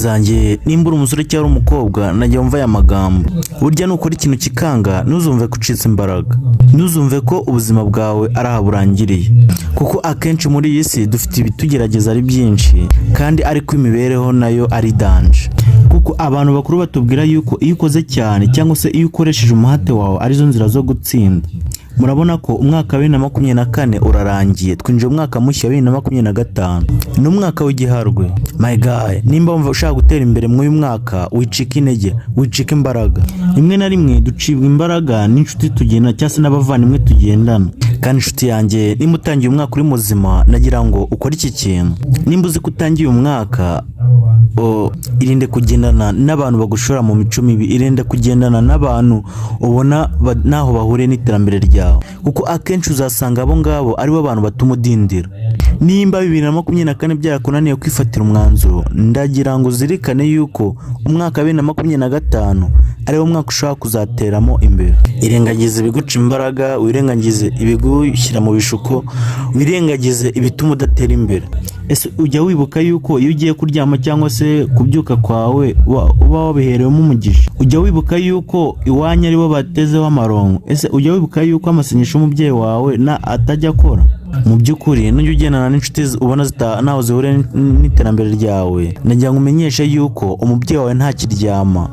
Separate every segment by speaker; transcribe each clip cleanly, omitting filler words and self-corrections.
Speaker 1: zanjye, nimba uri umusore cyangwa umukobwa najya wumva aya magambo. Burya nukora ikintu kikanga ntuzumve ko ucitse imbaraga, ntuzumve ko ubuzima bwawe ari aha burangiriye, kuko akenshi muri iyi si dufite ibitugerageza ari byinshi kandi ariko imibereho nayo ari danje. Kuko abantu bakuru batubwira yuko iyo ukoze cyane cyangwa se iyo ukoresheje umuhate wawe arizo nzira zo gutsinda. Murabona ko umwaka wa 2024 urarangiye, twinjiye umwaka mushya wa 2025, ni umwaka w'igiharwe. My guy, nimba wumva ushaka gutera imbere mu uyu mwaka, wicika intege, wicika imbaraga. Rimwe na rimwe ducibwa imbaraga n'inshuti tugenda cyangwa se n'abavandimwe tugendana. Kandi inshuti yanjye, nimba utangiye umwaka uri muzima, nagira ngo ukore iki kintu. Nimba uzi ko utangiye umwaka, irinde kugendana n'abantu bagushora mu mico mibi, irinde kugendana n'abantu ubona naho bahuriye n'iterambere ryawe, kuko akenshi uzasanga abo ngabo aribo abantu batuma udindira. Nimba 2024 byarakunaniye kwifatira umwanzuro, ndagira ngo uzirikane yuko umwaka wa 2025 ariwo mwaka ushaka kuzateramo imbere. Irengagize ibiguca imbaraga, wirengagize ibigushyira mu bishuko, wirengagize ibituma udatera imbere. Ese ujya wibuka yuko iyo ugiye kuryama cyangwa se kubyuka kwawe uba wabiherewemo umugisha? Ujya wibuka yuko iwanyu aribo batezeho amarongo? Ese ujya wibuka yuko amasenyesho umubyeyi wawe atajya akora? Mu by'ukuri nujya ugendana n'inshuti ubona naho zihure n'iterambere ryawe, nagira ngo umenyeshe yuko umubyeyi wawe ntakiryama,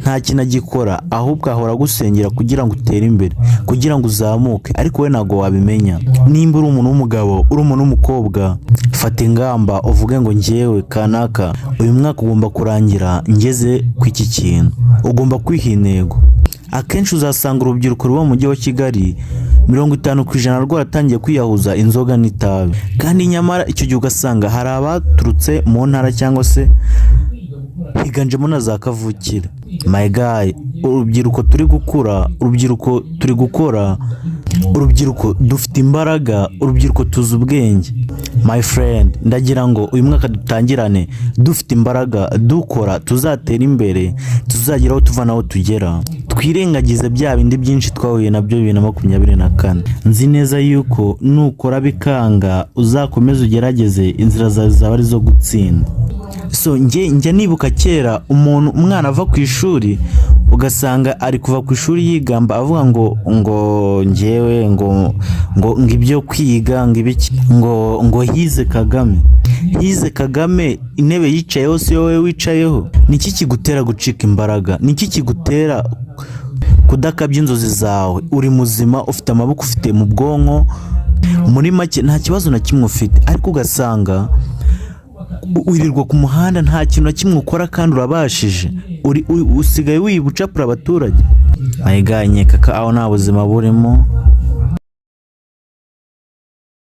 Speaker 1: nta kintu agikora, ahubwo ahora agusengera kugira ngo utere imbere, kugira ngo uzamuke, ariko we ntago wabimenya. Nimba uri umuntu w'umugabo, uri umuntu w'umukobwa, fata ingamba uvuge ngo njyewe kanaka, uyu mwaka ugomba kurangira ngeze ku iki kintu. Ugomba kwiha intego. Akenshi uzasanga urubyiruko ruba mu mujyi wa Kigali 50% rwaratangiye kwiyahuza inzoga n'itabi, kandi nyamara icyo gihe ugasanga hari abaturutse mu ntara cyangwa se higanjemo na za kavukire. My guy, urubyiruko turi gukura, urubyiruko turi gukora, urubyiruko dufite imbaraga, urubyiruko tuzi ubwenge. My friend, ndagira ngo uyu mwaka dutangirane dufite imbaraga, dukora, tuzatera imbere, tuzagira aho tuva naho tugera. Twirengagize bya bindi byinshi twahuye nabyo 2024. Nzi neza yuko nukora bikanga uzakomeza ugerageze, inzira zawe zaba ari zo gutsinda. So njya nibuka kera umwana ava ku ishuri ugasanga ari kuva ku ishuri yigamba avuga ngo njyewe ngo ibyo kwiga ngo hize Kagame intebe yicayeho si wowe wicayeho. Niki kigutera gucika imbaraga? Niki kigutera kudakabya inzozi zawe? Uri muzima, ufite amaboko, ufite mu bwonko, muri make nta kibazo na kimwe ufite, ariko ugasanga wirirwa ku muhanda nta kintu na kimwe ukora kandi urabashije, usigaye wibucapura abaturage. Ayiganye kaka, aho nta buzima burimo.